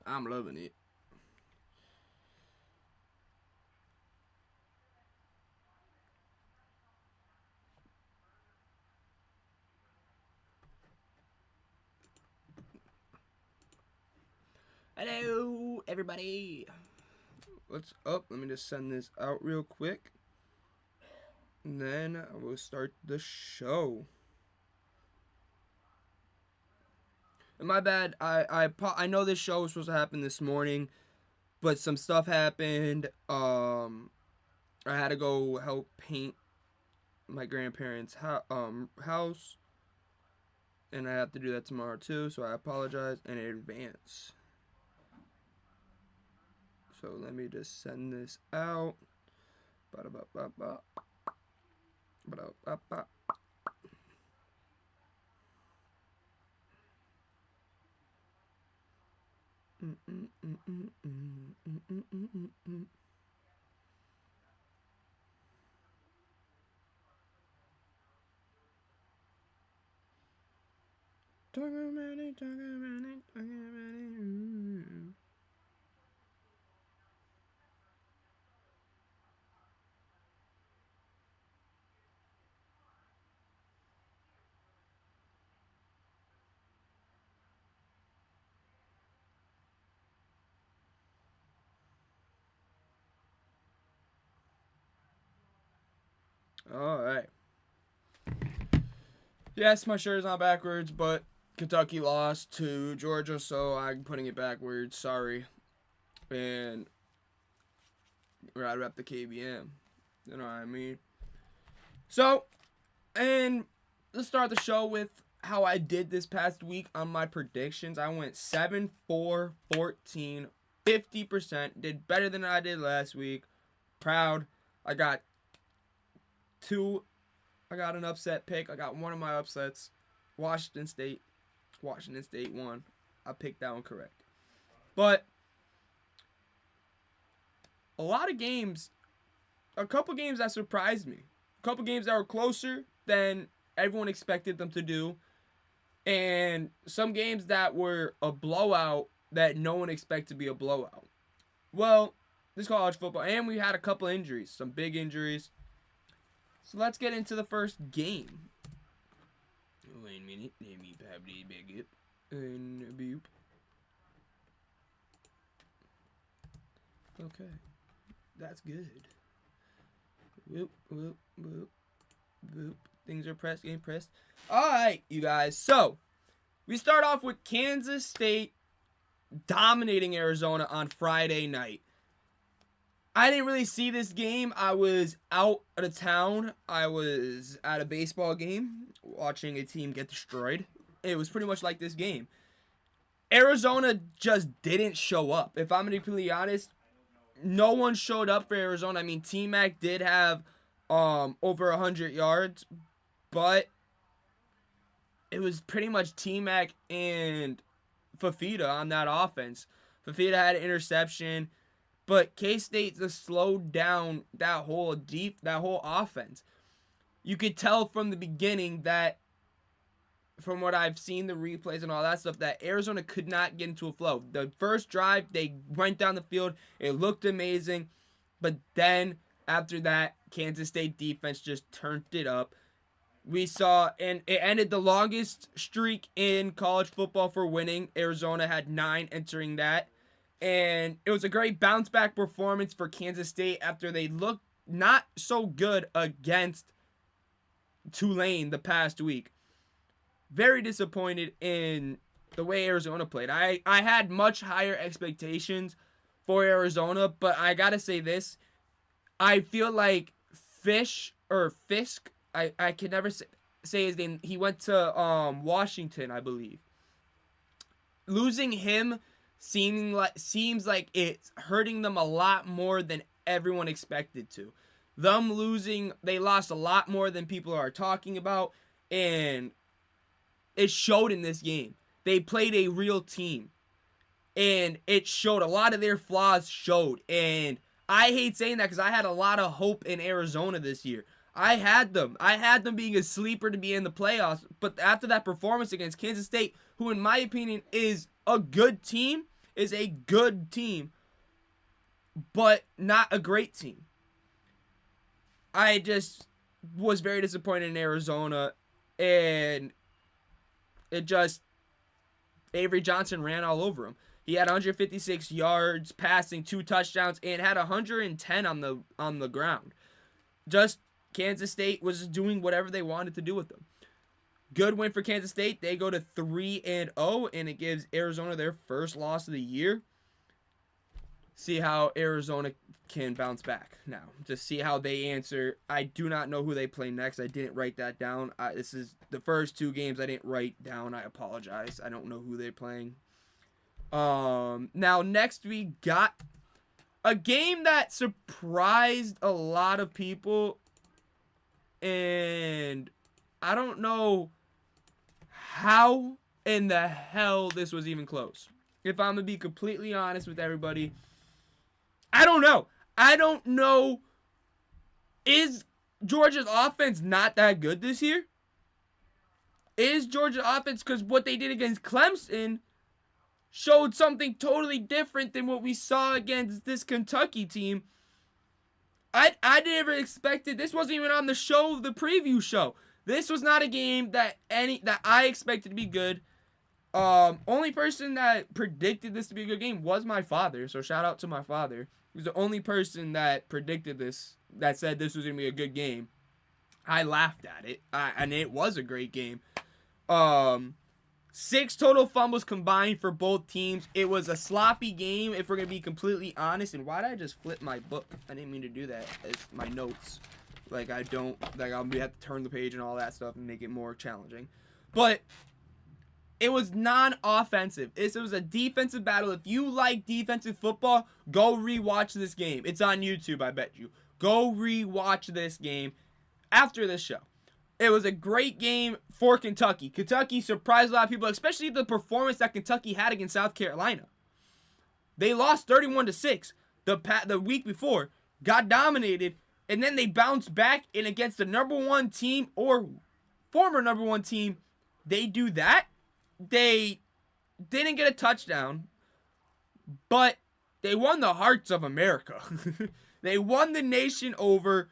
I'm loving it. Hello, everybody. What's up? Let me just send this out real quick. And then I will start the show. And my bad. I know this show was supposed to happen this morning, but some stuff happened. I had to go help paint my grandparents' house, and I have to do that tomorrow too. So I apologize in advance. So let me just send this out. Ba-da-ba-ba-ba. Ba-da-ba-ba. Talk about it, talk about it, talk about it. All right. Yes, my shirt is not backwards, but Kentucky lost to Georgia, so I'm putting it backwards. Sorry. And I rep the KBM. You know what I mean? So, and let's start the show with how I did this past week on my predictions. I went 7, 4, 14, 50%. Did better than I did last week. Proud. I got an upset pick. I got one of my upsets. Washington State. Washington State won. I picked that one correct. But a lot of games, a couple games that surprised me. A couple games that were closer than everyone expected them to do. And some games that were a blowout that no one expected to be a blowout. Well, this college football. And we had a couple injuries. Some big injuries. So let's get into the first game. Wait a minute. Let me pop this back up. And boop. Okay. That's good. Whoop, whoop, whoop, whoop. Things are pressed, getting pressed. Alright, you guys. So, we start off with Kansas State dominating Arizona on Friday night. I didn't really see this game. I was out of town. I was at a baseball game watching a team get destroyed. It was pretty much like this game. Arizona just didn't show up. If I'm going to be completely honest, no one showed up for Arizona. I mean, T-Mac did have over 100 yards, but it was pretty much T-Mac and Fafita on that offense. Fafita had an interception. But K-State just slowed down that whole offense. You could tell from the beginning that, from what I've seen, the replays and all that stuff, that Arizona could not get into a flow. The first drive, they went down the field. It looked amazing. But then, after that, Kansas State defense just turned it up. We saw, and it ended the longest streak in college football for winning. Arizona had 9 entering that. And it was a great bounce-back performance for Kansas State after they looked not so good against Tulane the past week. Very disappointed in the way Arizona played. I had much higher expectations for Arizona, but I got to say this. I feel like Fisk, I can never say his name. He went to Washington, I believe. Losing him seems like it's hurting them a lot more than everyone expected to. They lost a lot more than people are talking about, and it showed in this game. They played a real team, and it showed. A lot of their flaws showed, and I hate saying that because I had a lot of hope in Arizona this year. I had them being a sleeper to be in the playoffs, but after that performance against Kansas State, who in my opinion is a good team is a good team, but not a great team. I just was very disappointed in Arizona, and Avery Johnson ran all over him. He had 156 yards passing, 2 touchdowns, and had 110 on the ground. Just Kansas State was doing whatever they wanted to do with them. Good win for Kansas State. They go to 3-0, and it gives Arizona their first loss of the year. See how Arizona can bounce back now. Just see how they answer. I do not know who they play next. I didn't write that down. This is the first 2 games I didn't write down. I apologize. I don't know who they're playing. Now next we got a game that surprised a lot of people, and I don't know how in the hell this was even close. If I'm gonna be completely honest with everybody, I don't know. I don't know. Is Georgia's offense not that good this year? Is Georgia's offense, because what they did against Clemson showed something totally different than what we saw against this Kentucky team. I never expected, this wasn't even on the show, the preview show. This was not a game that I expected to be good. Only person that predicted this to be a good game was my father. So shout out to my father. He was the only person that predicted this, that said this was going to be a good game. I laughed at it, and it was a great game. 6 total fumbles combined for both teams. It was a sloppy game, if we're going to be completely honest. And why did I just flip my book? I didn't mean to do that. It's my notes. I'll have to turn the page and all that stuff and make it more challenging. But it was non-offensive. It was a defensive battle. If you like defensive football, go rewatch this game. It's on YouTube, I bet you. Go rewatch this game after this show. It was a great game for Kentucky. Kentucky surprised a lot of people, especially the performance that Kentucky had against South Carolina. They lost 31-6 the week before, got dominated, and then they bounced back, and against the number 1 team or former number 1 team, they do that. They didn't get a touchdown, but they won the hearts of America. They won the nation over.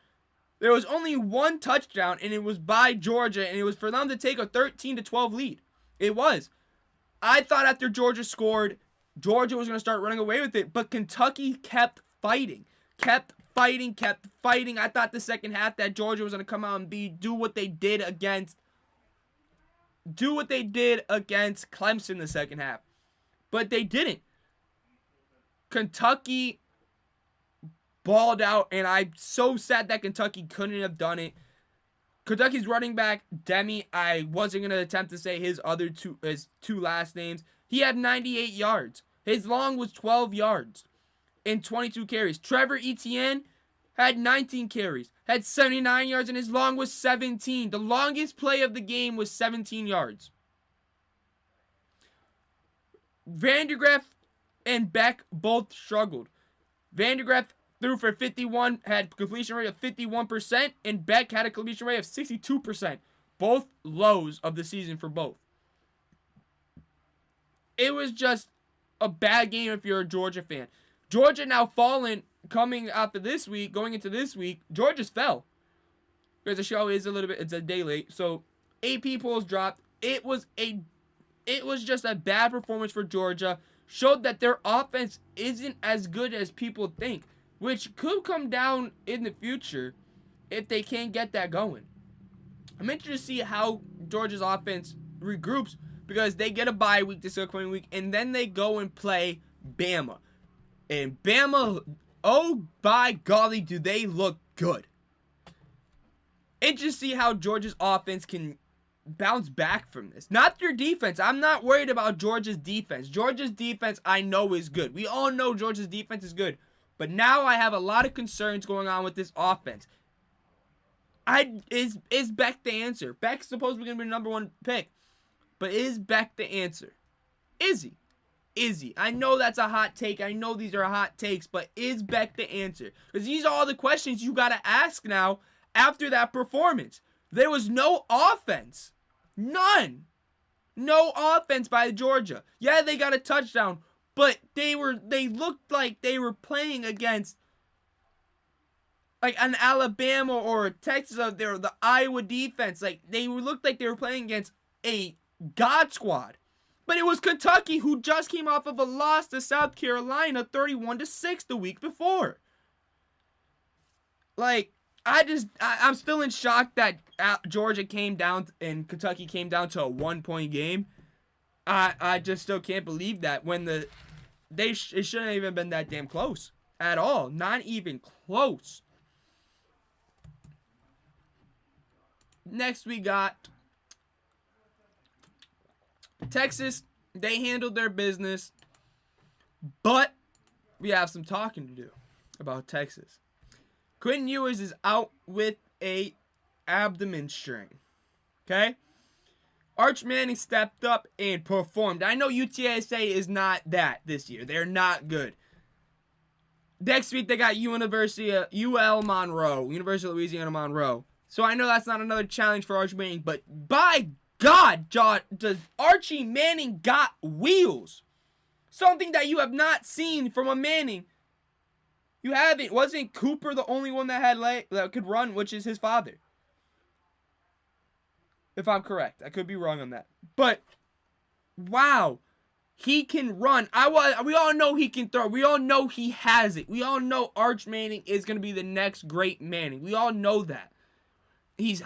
There was only 1 touchdown, and it was by Georgia, and it was for them to take a 13-12 lead. It was. I thought after Georgia scored, Georgia was going to start running away with it, but Kentucky kept fighting. Kept fighting. I thought the second half that Georgia was going to come out and do what they did against Clemson the second half. But they didn't. Kentucky balled out, and I'm so sad that Kentucky couldn't have done it. Kentucky's running back, Demi, I wasn't going to attempt to say his two last names. He had 98 yards. His long was 12 yards and 22 carries. Trevor Etienne had 19 carries, had 79 yards, and his long was 17. The longest play of the game was 17 yards. Vandergraff and Beck both struggled. Vandergraff threw for 51, had completion rate of 51%, and Beck had a completion rate of 62%. Both lows of the season for both. It was just a bad game if you're a Georgia fan. Georgia now fallen, going into this week, Georgia's fell. Because the show is it's a day late, so AP polls dropped. It was just a bad performance for Georgia. Showed that their offense isn't as good as people think, which could come down in the future if they can't get that going. I'm interested to see how Georgia's offense regroups, because they get a bye week this upcoming week, and then they go and play Bama. And Bama, oh by golly, do they look good. Interested to see how Georgia's offense can bounce back from this. Not their defense. I'm not worried about Georgia's defense. Georgia's defense I know is good. We all know Georgia's defense is good. But now I have a lot of concerns going on with this offense. Is Beck the answer? Beck's supposedly going to be the number 1 pick. But is Beck the answer? Is he? Is he? I know that's a hot take. I know these are hot takes. But is Beck the answer? Because these are all the questions you got to ask now after that performance. There was no offense. None. No offense by Georgia. Yeah, they got a touchdown, but they looked like they were playing against like an Alabama or a Texas out there, the Iowa defense. Like they looked like they were playing against a God squad. But it was Kentucky who just came off of a loss to South Carolina 31-6 the week before. Like, I'm still in shock that Georgia came down and Kentucky came down to a 1-point game. I just still can't believe that when it shouldn't have even been that damn close at all. Not even close. Next we got Texas. They handled their business, but we have some talking to do about Texas. Quentin Ewers is out with a abdomen strain. Okay? Arch Manning stepped up and performed. I know UTSA is not that this year. They're not good. Next week they got University of Louisiana Monroe. So I know that's not another challenge for Arch Manning, but by God, does Archie Manning got wheels? Something that you have not seen from a Manning. You haven't. Wasn't Cooper the only one that could run, which is his father? If I'm correct. I could be wrong on that. But, wow. He can run. We all know he can throw. We all know he has it. We all know Arch Manning is going to be the next great Manning. We all know that. He's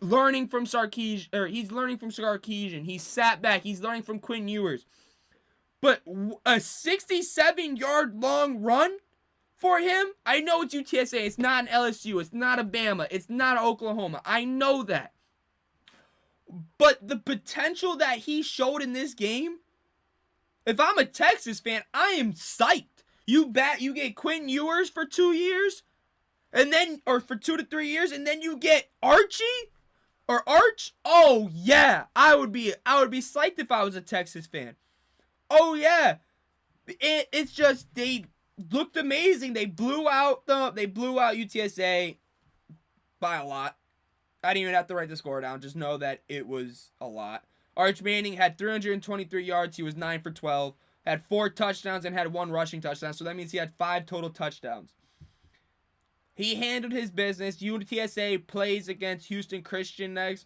learning from Sarkisian. He sat back. He's learning from Quinn Ewers. But a 67-yard long run for him? I know it's UTSA. It's not an LSU. It's not a Bama. It's not Oklahoma. I know that. But the potential that he showed in this game, if I'm a Texas fan, I am psyched. You get Quinn Ewers for 2 years, and then, or for 2 to 3 years, and then you get Archie or Arch. Oh yeah, I would be psyched if I was a Texas fan. Oh yeah, it's just they looked amazing. They blew out UTSA by a lot. I didn't even have to write the score down. Just know that it was a lot. Arch Manning had 323 yards. He was 9 for 12. Had 4 touchdowns and had 1 rushing touchdown. So that means he had 5 total touchdowns. He handled his business. UTSA plays against Houston Christian next.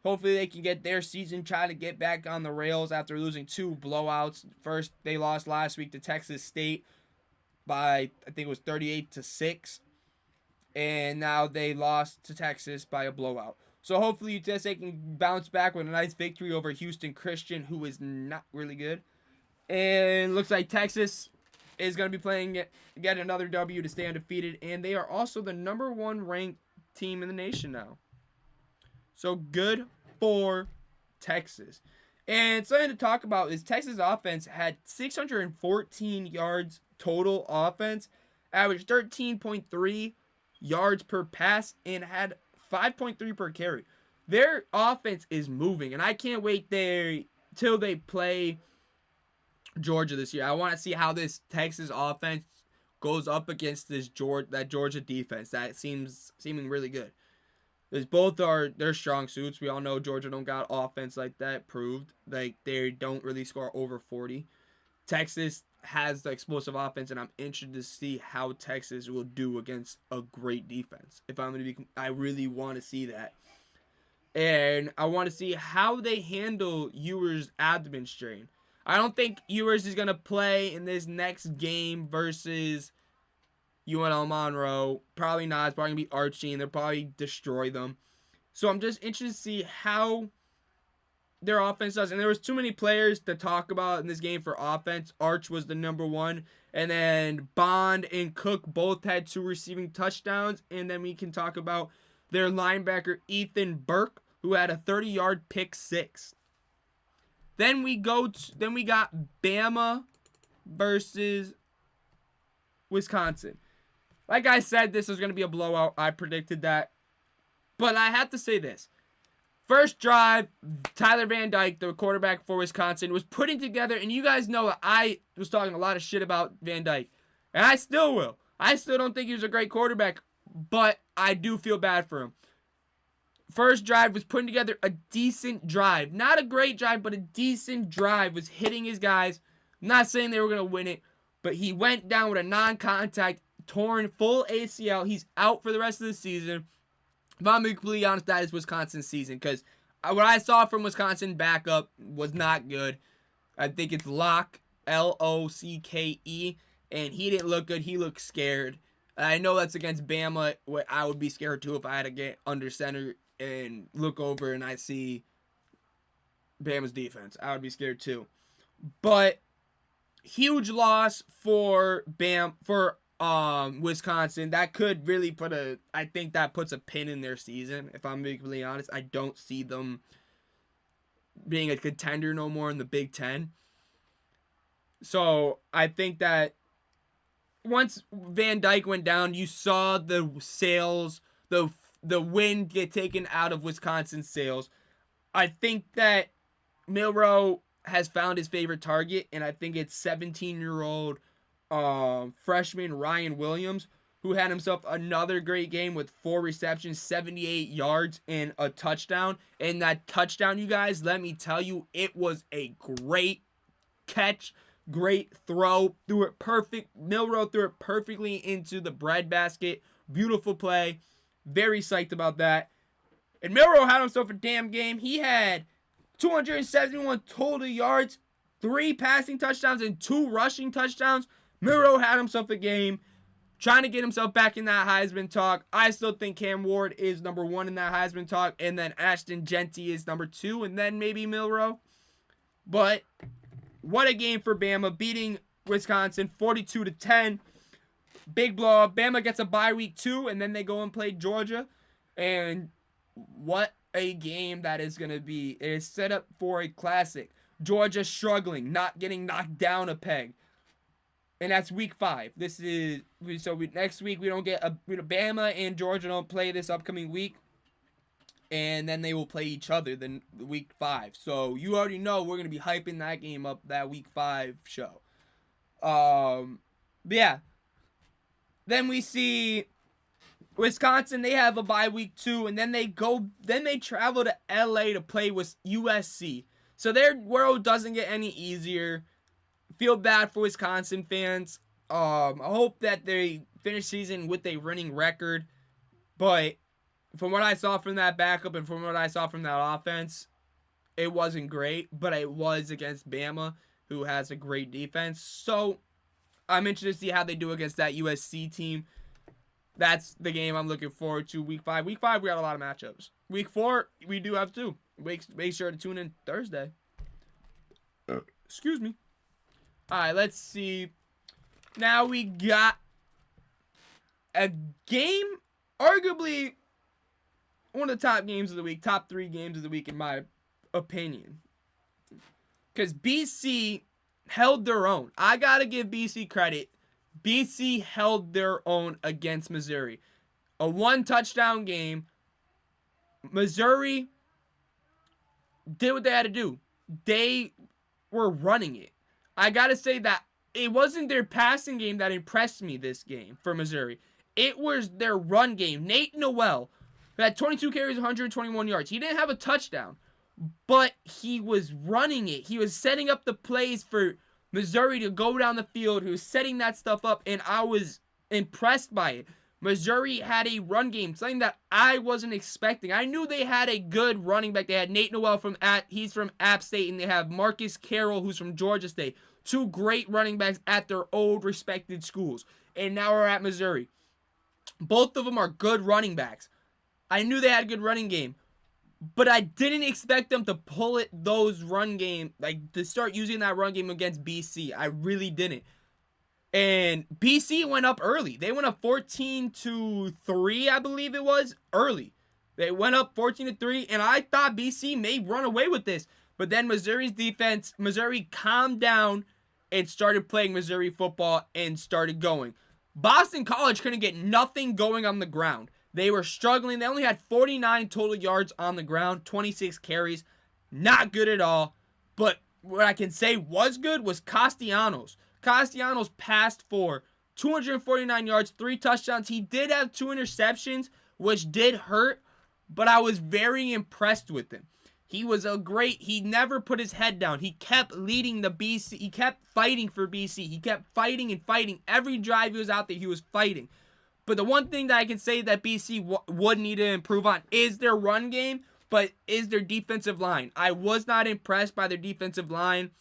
Hopefully they can get their season, try to get back on the rails after losing 2 blowouts. First, they lost last week to Texas State by, I think it was 38-6. And now they lost to Texas by a blowout. So hopefully UTSA can bounce back with a nice victory over Houston Christian, who is not really good. And looks like Texas is going to be playing get another W to stay undefeated. And they are also the #1 ranked team in the nation now. So good for Texas. And something to talk about is Texas offense had 614 yards total offense, averaged 13.3 yards per pass, and had 5.3 per carry. Their offense is moving, and I can't wait till they play Georgia this year. I want to see how this Texas offense goes up against that Georgia defense. That seeming really good. Because both are their strong suits. We all know Georgia don't got offense like that proved. Like they don't really score over 40. Texas has the explosive offense, and I'm interested to see how Texas will do against a great defense. I really want to see that. And I want to see how they handle Ewers' abdomen strain. I don't think Ewers is going to play in this next game versus UNL Monroe. Probably not. It's probably going to be Archie, and they'll probably destroy them. So I'm just interested to see how their offense does. And there was too many players to talk about in this game for offense. Arch was the #1. And then Bond and Cook both had 2 receiving touchdowns. And then we can talk about their linebacker, Ethan Burke, who had a 30-yard pick 6. Then we got Bama versus Wisconsin. Like I said, this was going to be a blowout. I predicted that. But I have to say this. First drive, Tyler Van Dyke, the quarterback for Wisconsin, was putting together, and you guys know I was talking a lot of shit about Van Dyke. And I still will. I still don't think he was a great quarterback, but I do feel bad for him. first drive was putting together a decent drive. Not a great drive, but a decent drive. Was hitting his guys. I'm not saying they were going to win it, but he went down with a non-contact, torn full ACL. He's out for the rest of the season. If I'm being completely honest, that is Wisconsin's season, because what I saw from Wisconsin backup was not good. I think it's Locke, Locke, and he didn't look good. He looked scared. I know that's against Bama. I would be scared too if I had to get under center and look over and I see Bama's defense. I would be scared too. But huge loss for Wisconsin. That could really I think that puts a pin in their season. If I'm being completely honest, I don't see them being a contender no more in the Big Ten. So I think that once Van Dyke went down, you saw the sails, the wind get taken out of Wisconsin's sails. I think that Milroe has found his favorite target, and I think it's 17-year-old freshman Ryan Williams, who had himself another great game with 4 receptions, 78 yards, and a touchdown. And that touchdown, you guys, let me tell you, it was a great catch. Great throw, threw it perfect. Milroe threw it perfectly into the breadbasket. Beautiful play. Very psyched about that. And Milroe had himself a damn game. He had 271 total yards, 3 passing touchdowns, and 2 rushing touchdowns. Milroe had himself a game, trying to get himself back in that Heisman talk. I still think Cam Ward is number 1 in that Heisman talk, and then Ashton Genty is number 2, and then maybe Milroe. But what a game for Bama, beating Wisconsin 42-10. Big blowout. Bama gets a bye week 2, and then they go and play Georgia. And what a game that is going to be. It is set up for a classic. Georgia struggling, not getting knocked down a peg. And that's week 5. Next week we don't get Bama and Georgia don't play this upcoming week. And then they will play each other then week 5. So you already know we're going to be hyping that game up, that week 5 show. But yeah. Then we see Wisconsin, they have a bye week 2, and then they travel to LA to play with USC. So their world doesn't get any easier. Feel bad for Wisconsin fans. I hope that they finish season with a winning record. But from what I saw from that backup and from what I saw from that offense, it wasn't great, but it was against Bama, who has a great defense. So I'm interested to see how they do against that USC team. That's the game I'm looking forward to. Week 5. Week 5, we got a lot of matchups. Week 4, we do have 2. Make sure to tune in Thursday. Excuse me. All right, let's see. Now we got a game, arguably one of the top games of the week, top 3 games of the week in my opinion. Because BC held their own. I got to give BC credit. BC held their own against Missouri. A 1-touchdown game. Missouri did what they had to do. They were running it. I got to say that it wasn't their passing game that impressed me this game for Missouri. It was their run game. Nate Noel had 22 carries, 121 yards. He didn't have a touchdown, but he was running it. He was setting up the plays for Missouri to go down the field. He was setting that stuff up, and I was impressed by it. Missouri had a run game, something that I wasn't expecting. I knew they had a good running back. They had Nate Noel he's from App State, and they have Marcus Carroll, who's from Georgia State. 2 great running backs at their old respected schools. And now we're at Missouri. Both of them are good running backs. I knew they had a good running game, but I didn't expect them to pull it those run game, like to start using that run game against BC. I really didn't. And BC went up early. They went up 14-3, I believe it was, early. They went up 14-3, and I thought BC may run away with this. But then Missouri calmed down and started playing Missouri football and started going. Boston College couldn't get nothing going on the ground. They were struggling. They only had 49 total yards on the ground, 26 carries. Not good at all. But what I can say was good was Castellanos. Castellanos passed for 249 yards, 3 touchdowns. He did have 2 interceptions, which did hurt. but I was very impressed with him. He never put his head down. He kept leading the BC. He kept fighting for BC. He kept fighting and fighting. Every drive he was out there, he was fighting. But the one thing that I can say that BC would need to improve on is their run game, but is their defensive line. I was not impressed by their defensive line.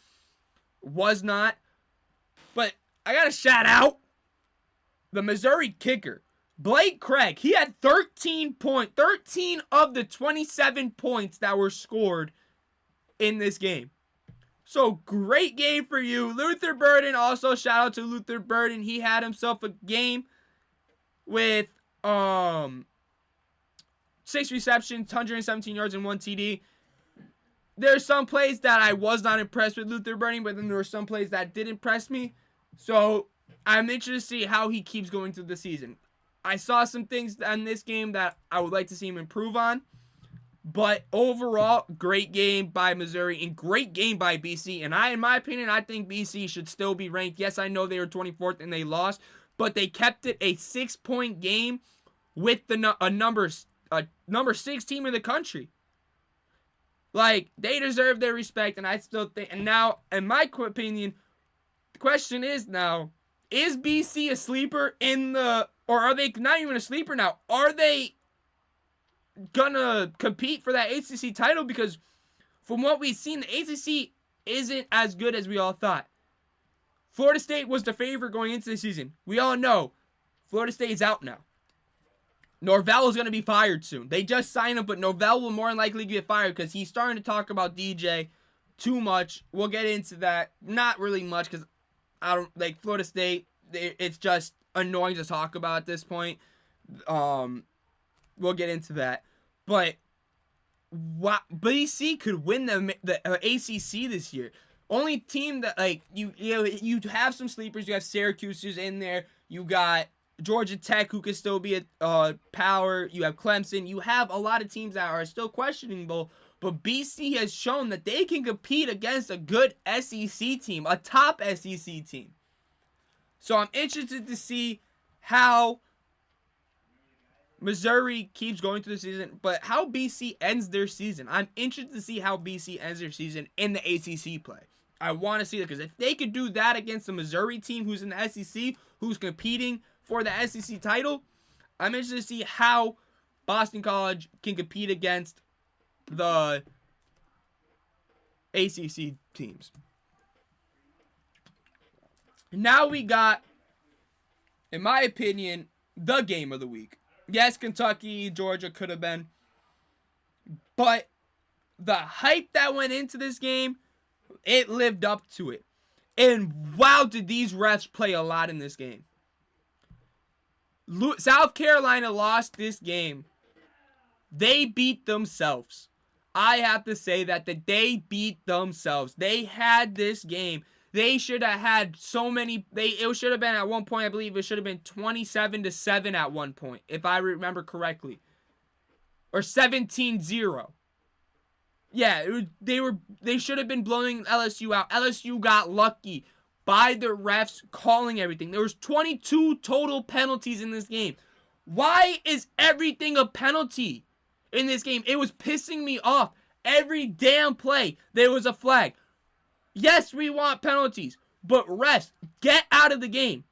Was not. But I got to shout out the Missouri kicker, Blake Craig. He had 13 of the 27 points that were scored in this game. So great game for you. Luther Burden, also shout out to Luther Burden. He had himself a game with 6 receptions, 117 yards, and 1 TD. There's some plays that I was not impressed with Luther Burden, but then there were some plays that did impress me. So I'm interested to see how he keeps going through the season. I saw some things in this game that I would like to see him improve on. But overall, great game by Missouri and great game by BC. And in my opinion, I think BC should still be ranked. Yes, I know they were 24th and they lost, but they kept it a 6-point game with a number 6 team in the country. Like, they deserve their respect, and I still think. And now, in my opinion, the question is now, is BC a sleeper or are they not even a sleeper now? Are they gonna compete for that ACC title? Because from what we've seen, the ACC isn't as good as we all thought. Florida State was the favorite going into the season. We all know Florida State is out now. Norvell is going to be fired soon. They just signed him, but Norvell will more than likely get fired because he's starting to talk about DJ too much. We'll get into that. Not really much because I don't like Florida State. It's just annoying to talk about at this point. We'll get into that. But BC could win the ACC this year. Only team that you have some sleepers. You have Syracuse who's in there. You got Georgia Tech, who could still be a power. You have Clemson. You have a lot of teams that are still questionable. But BC has shown that they can compete against a good SEC team, a top SEC team. So I'm interested to see how Missouri keeps going through the season, but how BC ends their season. I'm interested to see how BC ends their season in the ACC play. I want to see that because if they could do that against the Missouri team who's in the SEC, who's competing for the SEC title, I'm interested to see how Boston College can compete against the ACC teams. Now we got, in my opinion, the game of the week. Yes, Kentucky, Georgia could have been, but the hype that went into this game, it lived up to it. And wow, did these refs play a lot in this game. South Carolina lost this game. They beat themselves. I have to say that they beat themselves. They had this game. They should have had so many. It should have been at one point, I believe it should have been 27-7 at one point, if I remember correctly. Or 17-0. Yeah, they should have been blowing LSU out. LSU got lucky by the refs calling everything. There was 22 total penalties in this game. Why is everything a penalty in this game? It was pissing me off. Every damn play, there was a flag. Yes, we want penalties, but refs, get out of the game.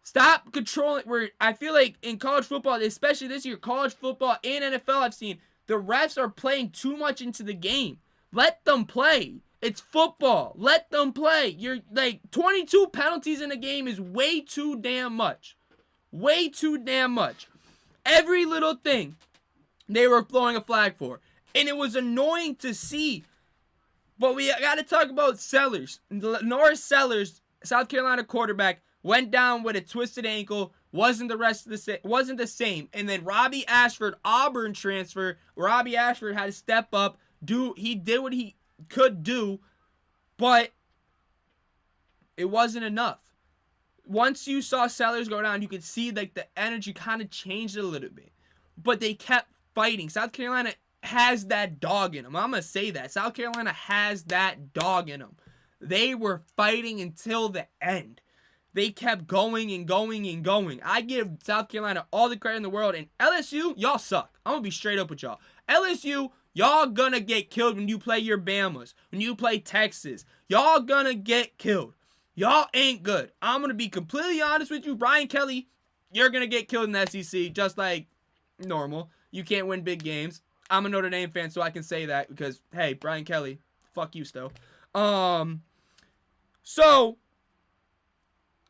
Stop controlling. I feel like in college football, especially this year, college football and NFL, I've seen the refs are playing too much into the game. Let them play. It's football. Let them play. 22 penalties in a game is way too damn much. Way too damn much. Every little thing they were throwing a flag for. And it was annoying to see. But we got to talk about Sellers. Norris Sellers, South Carolina quarterback, went down with a twisted ankle. Wasn't the same. And then Robbie Ashford, Auburn transfer. Robbie Ashford had to step up. He did what he could do, but it wasn't enough. Once you saw Sellers go down, you could see like the energy kind of changed a little bit. But they kept fighting. South Carolina has that dog in them. I'm going to say that. South Carolina has that dog in them. They were fighting until the end. They kept going and going and going. I give South Carolina all the credit in the world. And LSU, y'all suck. I'm going to be straight up with y'all. LSU, y'all gonna get killed when you play your Bamas, when you play Texas. Y'all gonna get killed. Y'all ain't good. I'm gonna be completely honest with you. Brian Kelly, you're gonna get killed in the SEC just like normal. You can't win big games. I'm a Notre Dame fan, so I can say that because, hey, Brian Kelly, fuck you still. So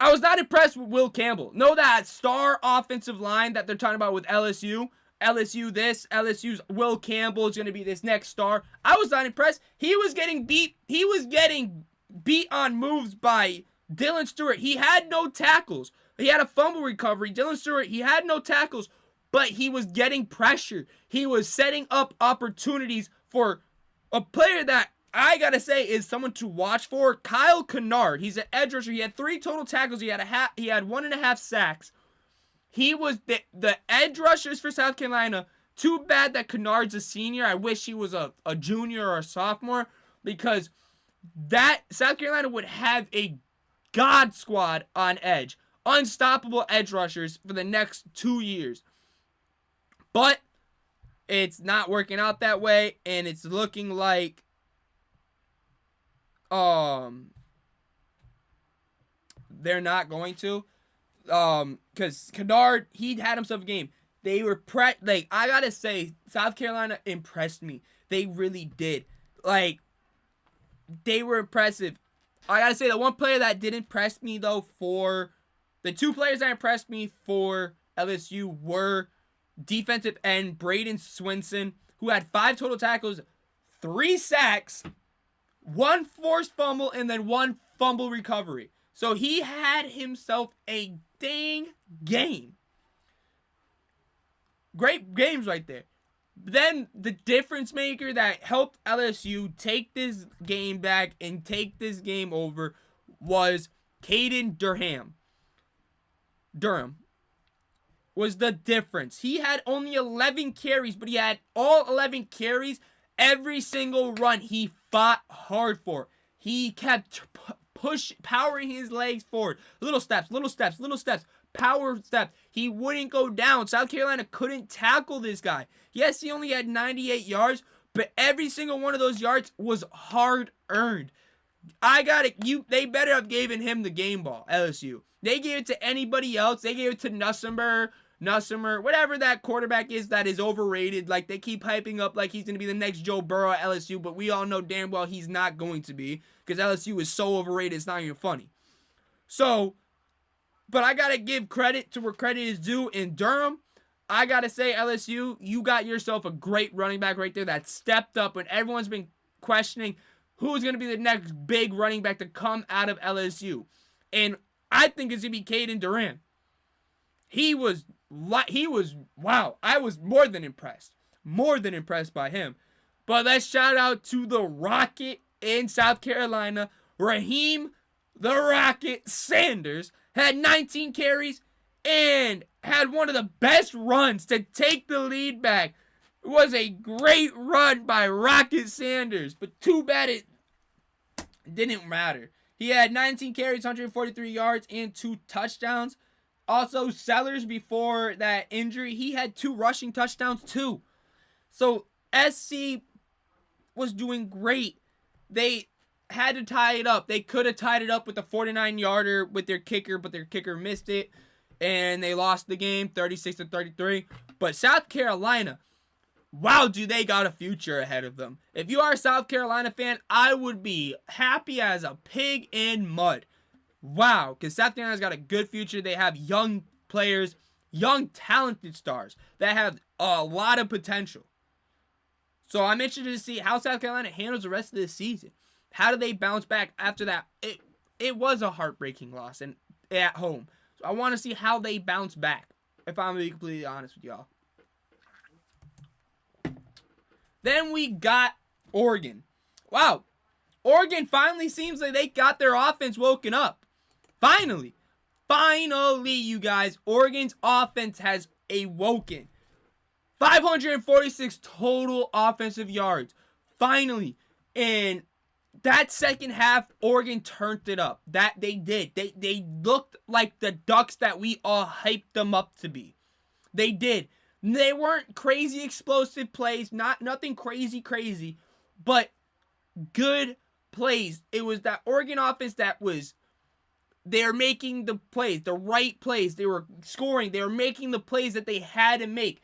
I was not impressed with Will Campbell. Know that star offensive line that they're talking about with LSU. LSU's Will Campbell is going to be this next star. I was not impressed. He was getting beat. He was getting beat on moves by Dylan Stewart. He had no tackles. He had a fumble recovery. Dylan Stewart, he had no tackles, but he was getting pressure. He was setting up opportunities for a player that I got to say is someone to watch for. Kyle Kennard. He's an edge rusher. He had 3 total tackles. He had 1.5 sacks. He was the edge rushers for South Carolina. Too bad that Kennard's a senior. I wish he was a junior or a sophomore because that South Carolina would have a god squad on edge. Unstoppable edge rushers for the next 2 years. But it's not working out that way, and it's looking like they're not going to. Because Kennard, he had himself a game. They were I gotta say, South Carolina impressed me. They really did. They were impressive. I gotta say, the one player that did impress me, though, the 2 players that impressed me for LSU were defensive end Braden Swinson, who had 5 total tackles, 3 sacks, 1 forced fumble, and then 1 fumble recovery. So he had himself a dang game. Great games right there. Then the difference maker that helped LSU take this game back and take this game over was Caden Durham was the difference. He had only 11 carries, but he had all 11 carries. Every single run he fought hard for. He kept powering his legs forward. Little steps, power steps. He wouldn't go down. South Carolina couldn't tackle this guy. Yes, he only had 98 yards, but every single one of those yards was hard earned. They better have given him the game ball, LSU. They gave it to anybody else. They gave it to Nussmer, whatever that quarterback is that is overrated. They keep hyping up like he's going to be the next Joe Burrow at LSU, but we all know damn well he's not going to be because LSU is so overrated it's not even funny. So, but I got to give credit to where credit is due. In Durham, I got to say, LSU, you got yourself a great running back right there that stepped up when everyone's been questioning who's going to be the next big running back to come out of LSU. And I think it's going to be Caden Durham. He was wow. I was more than impressed by him. But let's shout out to the Rocket in South Carolina. Raheem the Rocket Sanders had 19 carries and had one of the best runs to take the lead back. It was a great run by Rocket Sanders, but too bad it didn't matter. He had 19 carries, 143 yards, and 2 touchdowns. Also, Sellers, before that injury, he had 2 rushing touchdowns too. So, SC was doing great. They had to tie it up. They could have tied it up with a 49-yarder with their kicker, but their kicker missed it, and they lost the game 36-33. But South Carolina, wow, do they got a future ahead of them. If you are a South Carolina fan, I would be happy as a pig in mud. Wow, because South Carolina's got a good future. They have young players, young talented stars that have a lot of potential. So I'm interested to see how South Carolina handles the rest of this season. How do they bounce back after that? It was a heartbreaking loss and at home. So I want to see how they bounce back, if I'm going to be completely honest with y'all. Then we got Oregon. Wow. Oregon finally seems like they got their offense woken up. Finally, you guys, Oregon's offense has awoken. 546 total offensive yards. Finally. And that second half, Oregon turned it up. That they did. They looked like the Ducks that we all hyped them up to be. They did. They weren't crazy explosive plays, nothing crazy, but good plays. It was that Oregon offense they're making the plays, the right plays. They were scoring. They were making the plays that they had to make.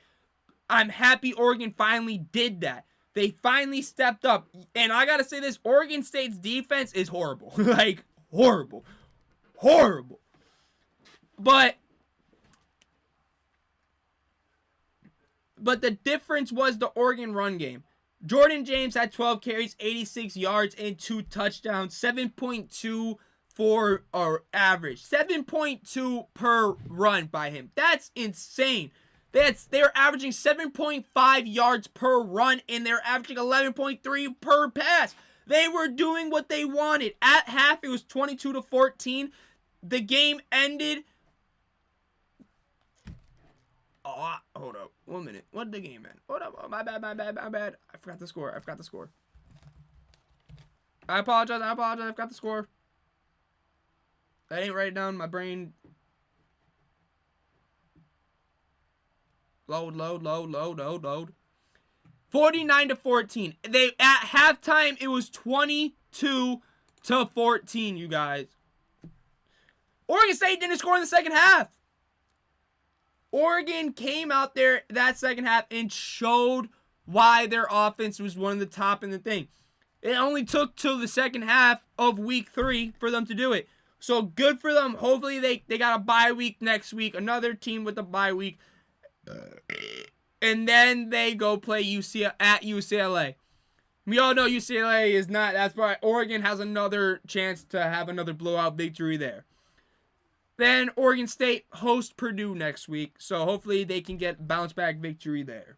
I'm happy Oregon finally did that. They finally stepped up. And I got to say this, Oregon State's defense is horrible. Like, horrible. Horrible. But the difference was the Oregon run game. Jordan James had 12 carries, 86 yards, and 2 touchdowns, 7.2 for our average. 7.2 per run by him. That's insane. They're averaging 7.5 yards per run, and they're averaging 11.3 per pass. They were doing what they wanted. At half, it was 22-14. The game ended. Oh, hold up. 1 minute. What did the game end? Hold up. Oh, my bad. I forgot the score. I apologize. I forgot the score. I didn't write it down. My brain. Load. 49-14. At halftime, it was 22-14, you guys. Oregon State didn't score in the second half. Oregon came out there that second half and showed why their offense was one of the top in the thing. It only took till the second half of week 3 for them to do it. So good for them. Hopefully they got a bye week next week. Another team with a bye week. And then they go play at UCLA. We all know UCLA is not. That's why Oregon has another chance to have another blowout victory there. Then Oregon State hosts Purdue next week. So hopefully they can get bounce back victory there.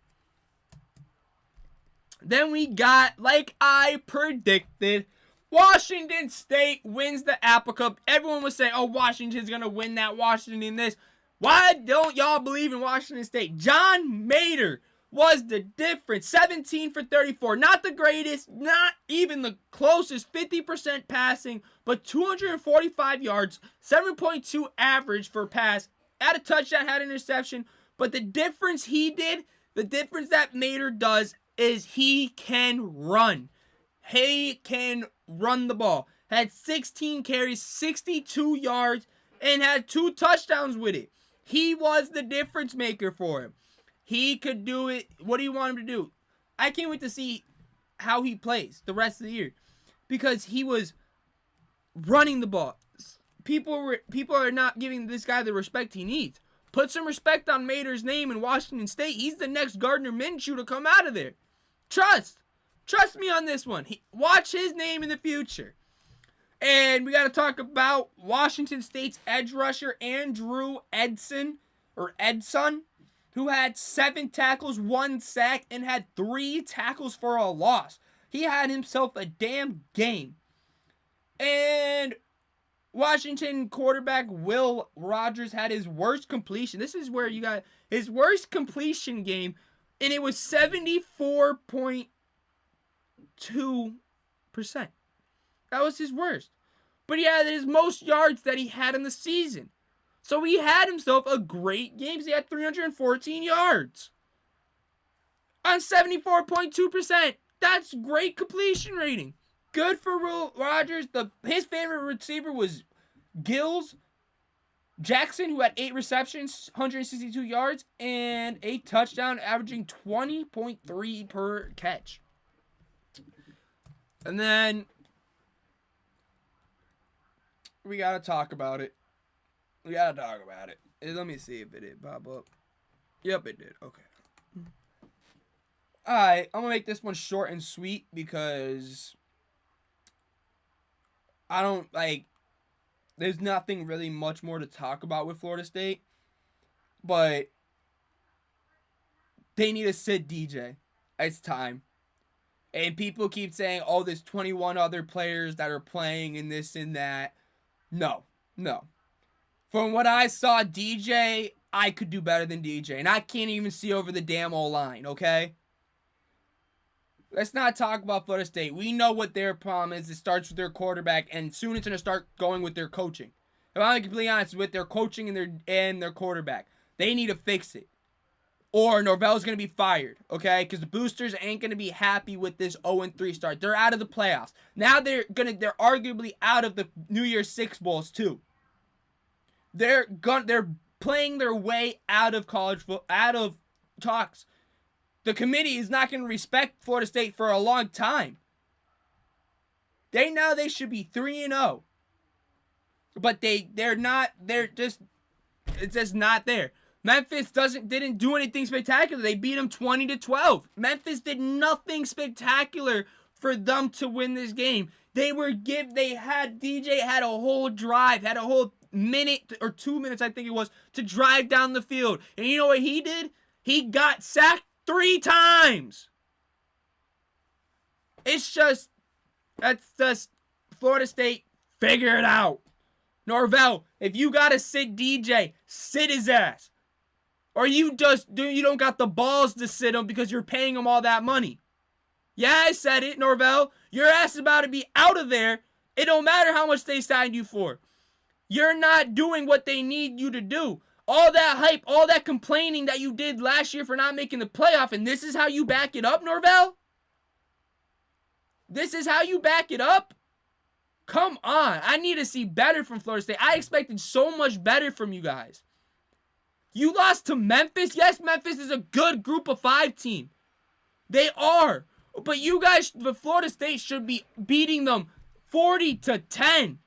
Then we got, like I predicted, Washington State wins the Apple Cup. Everyone was saying, oh, Washington's going to win that. Washington this. Why don't y'all believe in Washington State? John Mater was the difference. 17 for 34. Not the greatest, not even the closest. 50% passing, but 245 yards, 7.2 average for pass. Had a touchdown, had an interception. But the difference that Mater does is he can run. He can run the ball. Had 16 carries, 62 yards, and had 2 touchdowns with it. He was the difference maker for him. He could do it. What do you want him to do? I can't wait to see how he plays the rest of the year, because he was running the ball. People are not giving this guy the respect he needs. Put some respect on Mater's name in Washington State. He's the next Gardner Minshew to come out of there. Trust me on this one. Watch his name in the future. And we got to talk about Washington State's edge rusher, Andrew Edson, who had 7 tackles, 1 sack, and had 3 tackles for a loss. He had himself a damn game. And Washington quarterback Will Rogers had his worst completion. This is where you got his worst completion game, and it was 74.2%. That was his worst. But he had his most yards that he had in the season. So he had himself a great game. He had 314 yards on 74.2%. That's great completion rating. Good for Will Rogers. His favorite receiver was Gills Jackson, who had 8 receptions, 162 yards, and a touchdown, averaging 20.3 per catch. And then we got to talk about it. Let me see if it did pop up. Yep, it did. Okay. Alright, I'm going to make this one short and sweet because there's nothing really much more to talk about with Florida State. But they need to sit DJ. It's time. And people keep saying, oh, there's 21 other players that are playing and this and that. No. From what I saw, DJ, I could do better than DJ. And I can't even see over the damn O-line, okay? Let's not talk about Florida State. We know what their problem is. It starts with their quarterback, and soon it's going to start going with their coaching. If I'm completely honest, with their coaching and their quarterback. They need to fix it. or Norvell's going to be fired, okay? Because the boosters ain't going to be happy with this 0-3 start. They're out of the playoffs. Now they're arguably out of the New Year's Six Bowls too. They're playing their way out of out of talks. The committee is not going to respect Florida State for a long time. They know they should be 3-0. But they're not. It's just not there. Memphis didn't do anything spectacular. They beat them 20-12. Memphis did nothing spectacular for them to win this game. DJ had a whole drive, had a whole minute or 2 minutes, I think it was, to drive down the field. And you know what he did? He got sacked 3 times. That's just Florida State. Figure it out. Norvell, if you gotta sit DJ, sit his ass. Or you don't got the balls to sit him because you're paying him all that money. Yeah, I said it, Norvell. Your ass is about to be out of there. It don't matter how much they signed you for. You're not doing what they need you to do. All that hype, all that complaining that you did last year for not making the playoff, and this is how you back it up, Norvell? This is how you back it up? Come on. I need to see better from Florida State. I expected so much better from you guys. You lost to Memphis? Yes, Memphis is a good group of 5 team. They are. But you guys, the Florida State should be beating them 40-10.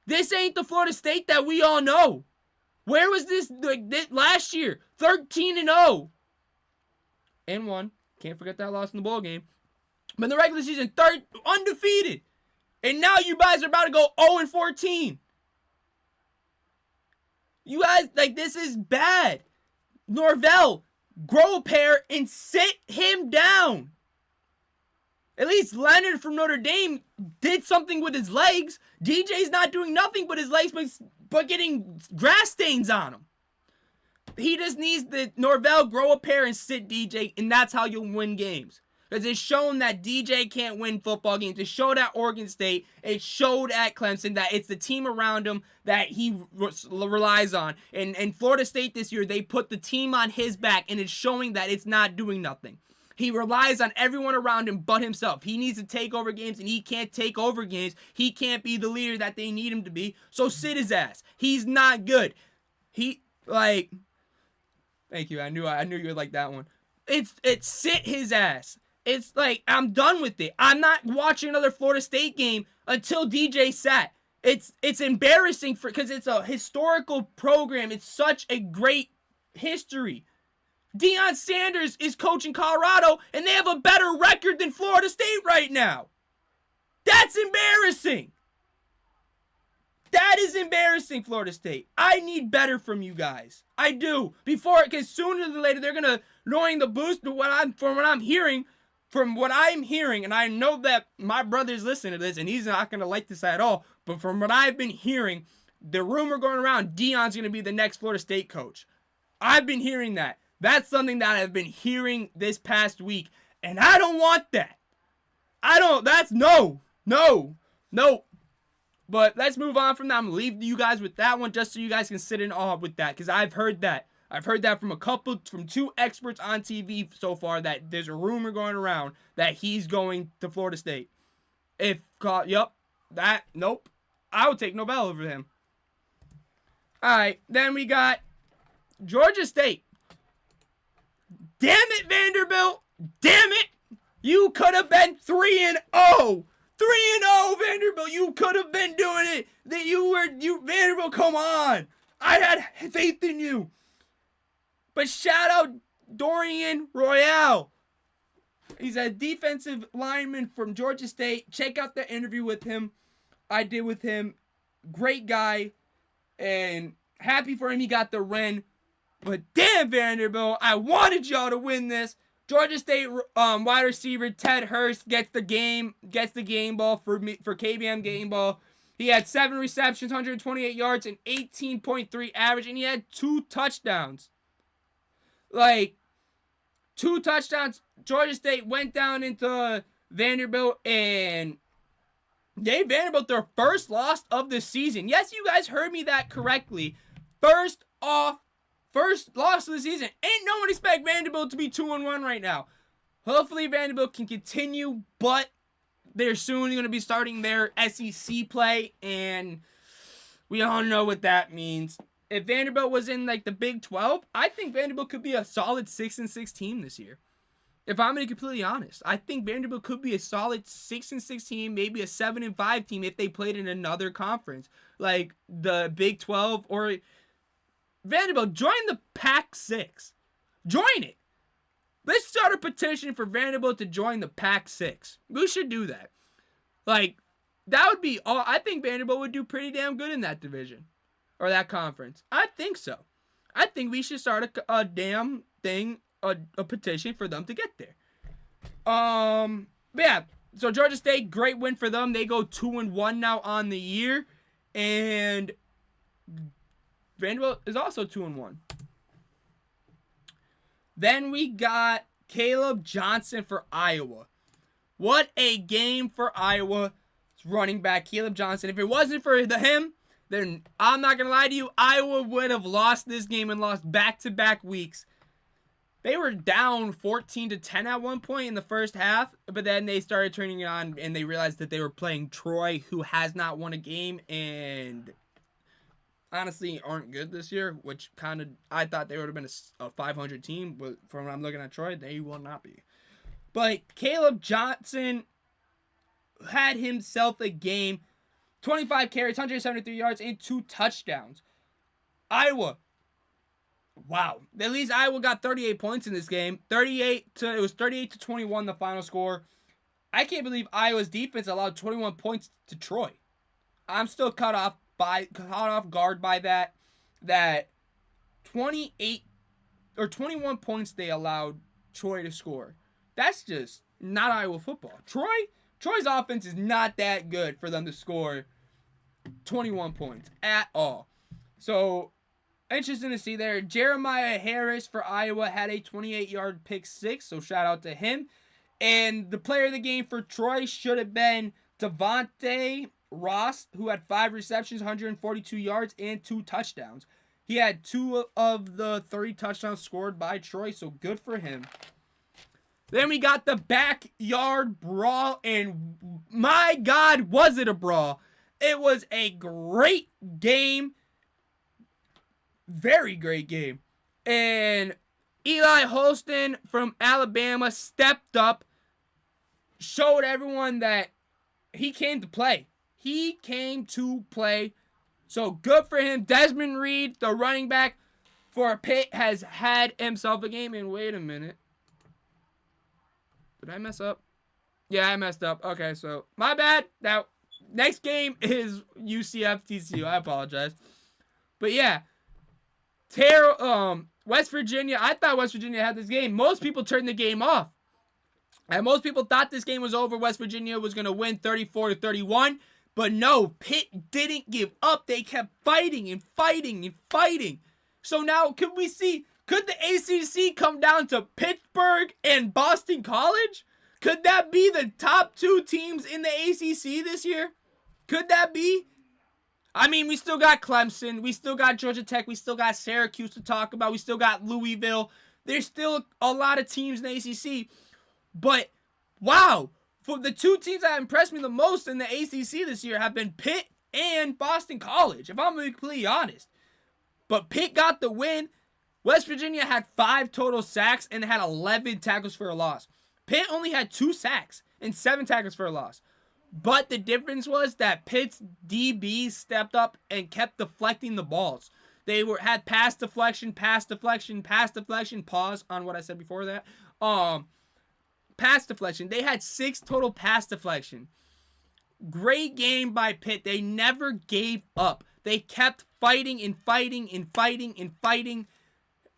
This ain't the Florida State that we all know. Where was this last year? 13-0. And 1. Can't forget that loss in the bowl game. But in the regular season, undefeated. And now you guys are about to go 0-14. You guys, this is bad. Norvell, grow a pair and sit him down. At least Leonard from Notre Dame did something with his legs. DJ's not doing nothing with his legs, but getting grass stains on him. He just needs Norvell, grow a pair and sit DJ, and that's how you'll win games. Because it's shown that DJ can't win football games. It showed at Oregon State. It showed at Clemson that it's the team around him that he relies on. And Florida State this year, they put the team on his back, and it's showing that it's not doing nothing. He relies on everyone around him but himself. He needs to take over games, and he can't take over games. He can't be the leader that they need him to be. So sit his ass. He's not good. Thank you. I knew you would like that one. It's sit his ass. It's I'm done with it. I'm not watching another Florida State game until DJ sat. It's embarrassing because it's a historical program. It's such a great history. Deion Sanders is coaching Colorado, and they have a better record than Florida State right now. That's embarrassing. That is embarrassing, Florida State. I need better from you guys. I do. Because sooner than later, they're going to, knowing the boost, from what I'm hearing, and I know that my brother's listening to this, and he's not going to like this at all, but from what I've been hearing, the rumor going around, Deion's going to be the next Florida State coach. I've been hearing that. That's something that I've been hearing this past week, and I don't want that. No. But let's move on from that. I'm going to leave you guys with that one just so you guys can sit in awe with that, because I've heard that. I've heard that from 2 experts on TV so far that there's a rumor going around that he's going to Florida State. Nope. I would take Norvell over him. All right, then we got Georgia State. Damn it, Vanderbilt. Damn it. You could have been 3-0. 3-0, Vanderbilt. You could have been doing it. Vanderbilt, come on. I had faith in you. But shout out Dorian Royale. He's a defensive lineman from Georgia State. Check out the interview with him. I did with him. Great guy. And happy for him he got the win. But damn, Vanderbilt, I wanted y'all to win this. Georgia State wide receiver Ted Hurst gets the game ball for KBM game ball. He had 7 receptions, 128 yards, and 18.3 average, and he had 2 touchdowns. 2 touchdowns. Georgia State went down into Vanderbilt and gave Vanderbilt their first loss of the season. Yes, you guys heard me that correctly. First First loss of the season. Ain't no one expect Vanderbilt to be 2-1 right now. Hopefully Vanderbilt can continue, but they're soon going to be starting their SEC play, and we all know what that means. If Vanderbilt was in like the Big 12, I think Vanderbilt could be a solid 6-6 team this year. If I'm being completely honest, I think Vanderbilt could be a solid 6-6 team, maybe a 7-5 team if they played in another conference, like the Big 12 or Vanderbilt. Join the Pac-6. Join it. Let's start a petition for Vanderbilt to join the Pac-6. We should do that. Like, that would be all. I think Vanderbilt would do pretty damn good in that division or that conference. I think so. I think we should start a damn thing. A petition for them to get there. But yeah, so Georgia State, great win for them. They go 2-1 now on the year, and Vanderbilt is also 2-1. Then we got Caleb Johnson for Iowa. What a game for Iowa. Running back Caleb Johnson. If it wasn't for him, then I'm not gonna lie to you, Iowa would have lost this game and lost back-to-back weeks. They were down 14-10 at one point in the first half, but then they started turning it on and they realized that they were playing Troy, who has not won a game and honestly aren't good this year, which kind of, I thought they would have been a 500 team, but from what I'm looking at Troy, they will not be. But Caleb Johnson had himself a game, 25 carries, 173 yards, and 2 touchdowns. Iowa. Wow. At least Iowa got 38 points in this game. It was 38-21 the final score. I can't believe Iowa's defense allowed 21 points to Troy. I'm still caught off guard by that. That 28 or 21 points they allowed Troy to score. That's just not Iowa football. Troy's offense is not that good for them to score 21 points at all. So interesting to see there. Jeremiah Harris for Iowa had a 28-yard pick six, so shout out to him. And the player of the game for Troy should have been Devontae Ross, who had 5 receptions, 142 yards, and 2 touchdowns. He had 2 of the 3 touchdowns scored by Troy, so good for him. Then we got the backyard brawl, and my God, was it a brawl. It was a great game. Very great game. And Eli Holston from Alabama stepped up, showed everyone that he came to play. He came to play. So good for him. Desmond Reed, the running back for Pitt, has had himself a game. And wait a minute. Did I mess up? Yeah, I messed up. Okay, so my bad. Now, next game is UCF TCU. I apologize. But yeah, West Virginia. I thought West Virginia had this game. Most people turned the game off. And most people thought this game was over. West Virginia was going to win 34-31. But no, Pitt didn't give up. They kept fighting and fighting and fighting. So now, could the ACC come down to Pittsburgh and Boston College? Could that be the top 2 teams in the ACC this year? Could that be? I mean, we still got Clemson. We still got Georgia Tech. We still got Syracuse to talk about. We still got Louisville. There's still a lot of teams in the ACC. But, wow. For the 2 teams that impressed me the most in the ACC this year have been Pitt and Boston College, if I'm being completely honest. But Pitt got the win. West Virginia had 5 total sacks and had 11 tackles for a loss. Pitt only had 2 sacks and 7 tackles for a loss. But the difference was that Pitt's DBs stepped up and kept deflecting the balls. They had pass deflection, pause on what I said before that. Pass deflection. They had 6 total pass deflection. Great game by Pitt. They never gave up. They kept fighting and fighting and fighting and fighting.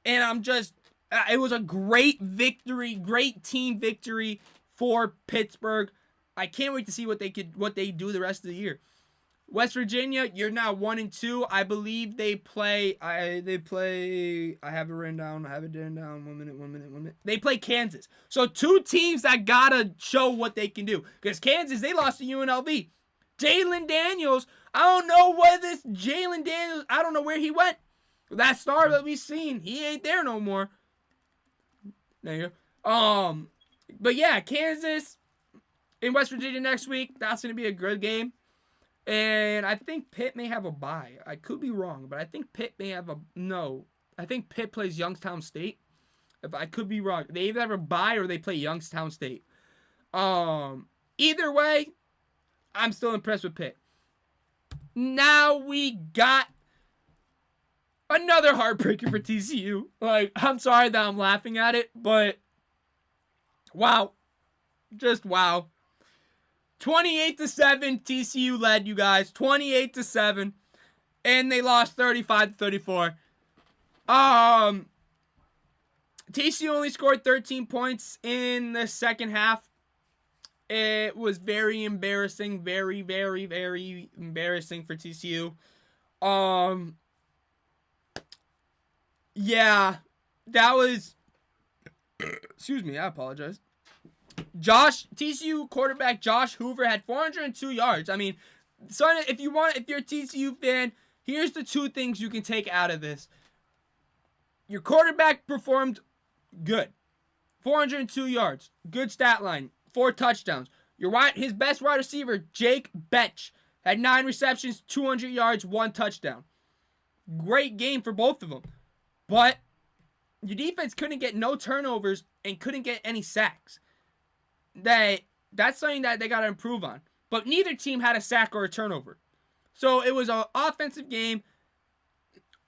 And it was a great victory, great team victory for Pittsburgh. I can't wait to see what they do the rest of the year. West Virginia, you're now 1-2. I believe they play. I have it written down. 1 minute. They play Kansas. So 2 teams that gotta show what they can do. Because Kansas, they lost to UNLV. Jalen Daniels, I don't know where he went. That star that we seen, he ain't there no more. There you go. But yeah, Kansas in West Virginia next week. That's going to be a good game. And I think Pitt may have a bye. I could be wrong, but I think Pitt may have a... No. I think Pitt plays Youngstown State. If I could be wrong. They either have a bye or they play Youngstown State. Either way, I'm still impressed with Pitt. Now we got another heartbreaker for TCU. Like, I'm sorry that I'm laughing at it, but wow. Just wow. 28-7, TCU led, you guys. 28-7. And they lost 35-34. TCU only scored 13 points in the second half. It was very embarrassing. Very, very, very embarrassing for TCU. Yeah, that was... Excuse me, I apologize. TCU quarterback Josh Hoover had 402 yards. I mean, son, if you're a TCU fan, here's the two things you can take out of this. Your quarterback performed good. 402 yards. Good stat line. 4 touchdowns. His best wide receiver, Jake Betch, had 9 receptions, 200 yards, 1 touchdown. Great game for both of them. But your defense couldn't get no turnovers and couldn't get any sacks. That's something that they got to improve on. But neither team had a sack or a turnover. So it was an offensive game.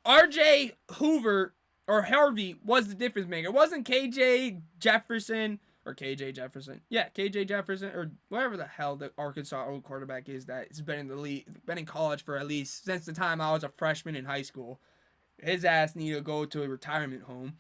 RJ Hoover, or Harvey, was the difference maker. It wasn't KJ Jefferson, Yeah, KJ Jefferson, or whatever the hell the Arkansas old quarterback is that's been in the league, been in college for at least since the time I was a freshman in high school. His ass need to go to a retirement home.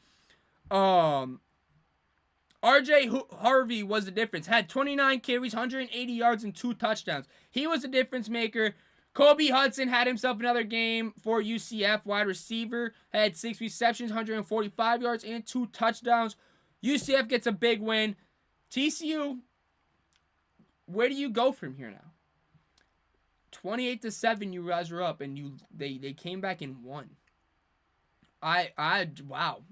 RJ Harvey was the difference. Had 29 carries, 180 yards, and 2 touchdowns. He was the difference maker. Kobe Hudson had himself another game for UCF. Wide receiver. Had 6 receptions, 145 yards, and 2 touchdowns. UCF gets a big win. TCU, where do you go from here now? 28-7, you guys are up, and they came back and won. Wow.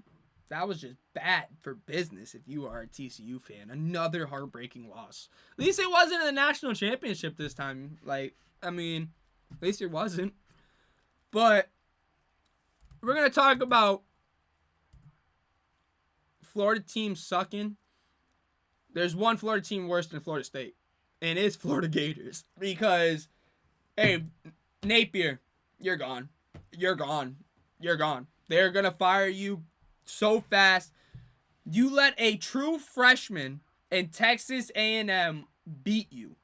That was just bad for business if you are a TCU fan. Another heartbreaking loss. At least it wasn't in the national championship this time. At least it wasn't. But we're going to talk about Florida teams sucking. There's one Florida team worse than Florida State, and it's Florida Gators. Because, hey, Napier, you're gone. You're gone. You're gone. They're going to fire you so fast. You let a true freshman in Texas A&M beat you.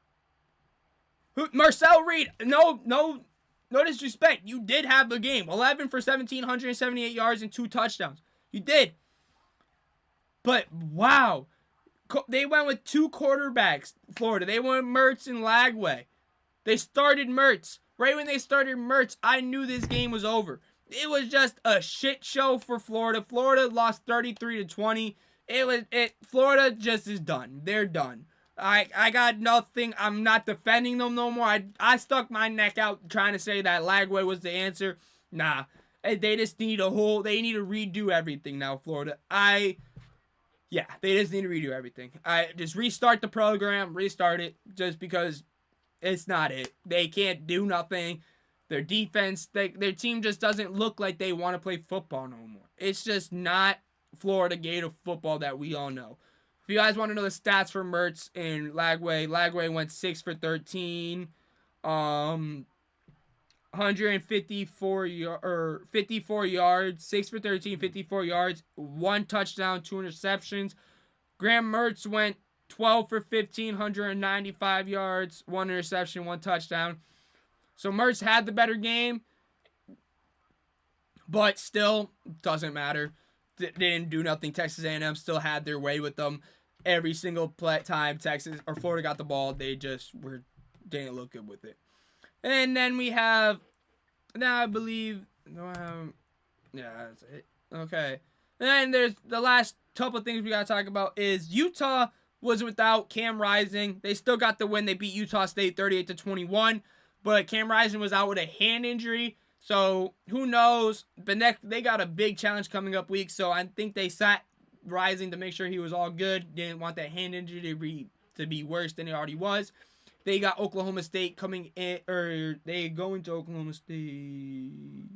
Marcel Reed, no disrespect. You did have the game. 11 for 1,778 yards and 2 touchdowns. You did. But, wow. They went with 2 quarterbacks, Florida. They went Mertz and Lagway. They started Mertz. Right when they started Mertz, I knew this game was over. It was just a shit show for Florida. Florida lost 33-20. Florida just is done. They're done. I got nothing. I'm not defending them no more. I stuck my neck out trying to say that Lagway was the answer. Nah. They just need they need to redo everything now, Florida. They just need to redo everything. Just restart the program, restart it, just because it's not it. They can't do nothing. Their defense, their team just doesn't look like they want to play football no more. It's just not Florida Gator football that we all know. If you guys want to know the stats for Mertz and Lagway went 6 for 13, 54 yards, 6 for 13, 54 yards, 1 touchdown, 2 interceptions. Graham Mertz went 12 for 15, 195 yards, 1 interception, 1 touchdown. So Mertz had the better game, but still doesn't matter. They didn't do nothing. Texas A&M still had their way with them every single time Texas or Florida got the ball. They just didn't look good with it. And then we have now that's it. Okay. And then there's the last couple of things we gotta talk about is Utah was without Cam Rising. They still got the win. They beat Utah State 38-21. But Cam Rising was out with a hand injury. So who knows? But next they got a big challenge coming up week. So I think they sat Rising to make sure he was all good. Didn't want that hand injury to be worse than it already was. They got Oklahoma State coming in, or they going to Oklahoma State.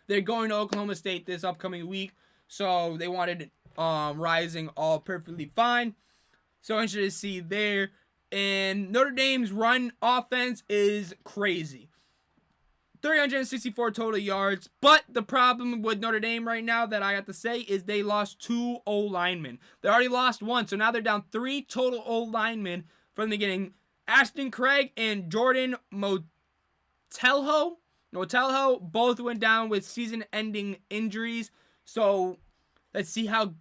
They're going to Oklahoma State this upcoming week. So they wanted Rising all perfectly fine. So interested to see there. And Notre Dame's run offense is crazy. 364 total yards. But the problem with Notre Dame right now that I have to say is they lost 2 O-linemen. They already lost 1, so now they're down 3 total O-linemen from the beginning. Ashton Craig and Jordan Motelho both went down with season-ending injuries. So let's see how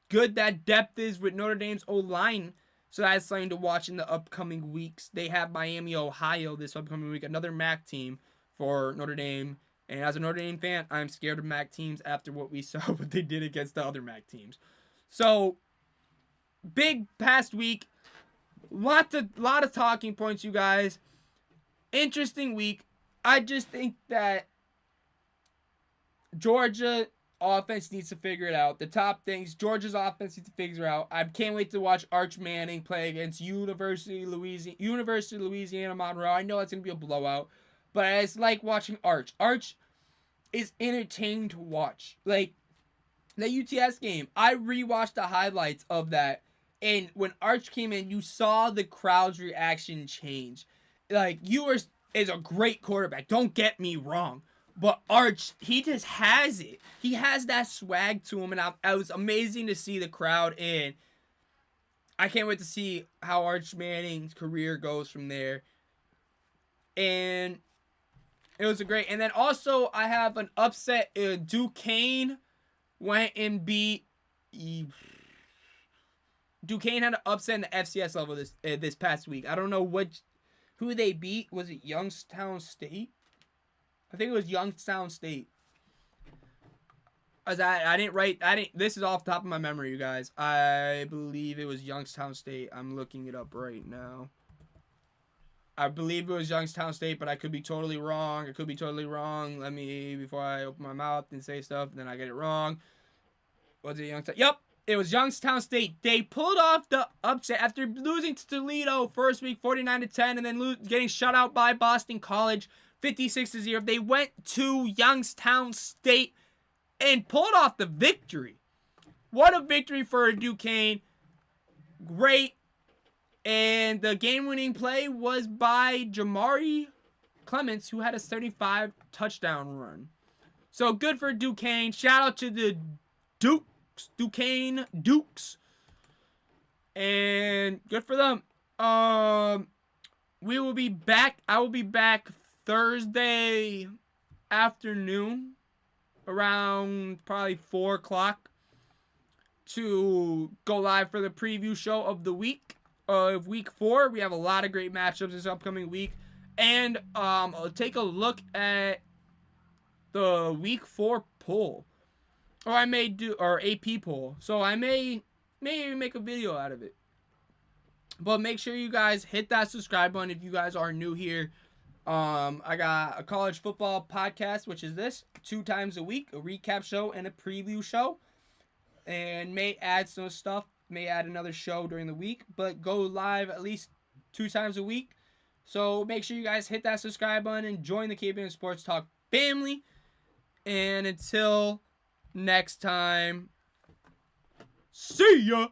good that depth is with Notre Dame's O-line. So that's something to watch in the upcoming weeks. They have Miami, Ohio this upcoming week, another MAC team for Notre Dame. And as a Notre Dame fan, I'm scared of MAC teams after what we saw what they did against the other MAC teams. So, big past week. Lot of talking points, you guys. Interesting week. I just think that Georgia offense needs to figure it out. The top things, Georgia's offense needs to figure out. I can't wait to watch Arch Manning play against University of Louisiana Monroe. I know it's going to be a blowout, but it's like watching Arch. Arch is entertaining to watch. Like, the UTS game, I rewatched the highlights of that, and when Arch came in, you saw the crowd's reaction change. Like, Ewers is a great quarterback. Don't get me wrong. But Arch, he just has it. He has that swag to him, and it was amazing to see the crowd in. I can't wait to see how Arch Manning's career goes from there. And it was a great. And then also, I have an upset. Duquesne went and beat. Duquesne had an upset in the FCS level this past week. I don't know who they beat. Was it Youngstown State? I think it was Youngstown State. This is off the top of my memory, you guys. I believe it was Youngstown State. I'm looking it up right now. I believe it was Youngstown State, but I could be totally wrong. Let me, before I open my mouth and say stuff, then I get it wrong. Was it Youngstown? Yep, it was Youngstown State. They pulled off the upset after losing to Toledo first week, 49-10, and then getting shut out by Boston College, 56-0. They went to Youngstown State and pulled off the victory. What a victory for Duquesne. Great. And the game-winning play was by Jamari Clements, who had a 35 touchdown run. So good for Duquesne. Shout out to the Duquesne Dukes. And good for them. We will be back. I will be back Thursday afternoon around probably 4 o'clock to go live for the preview show of the week of week 4. We have a lot of great matchups this upcoming week, and I'll take a look at the week 4 poll, or I may do AP poll, so I may make a video out of it. But make sure you guys hit that subscribe button if you guys are new here. I got a college football podcast, which is this, 2 times a week, a recap show and a preview show. And may add some stuff, may add another show during the week, but go live at least 2 times a week. So make sure you guys hit that subscribe button and join the KBM Sports Talk family. And until next time, see ya!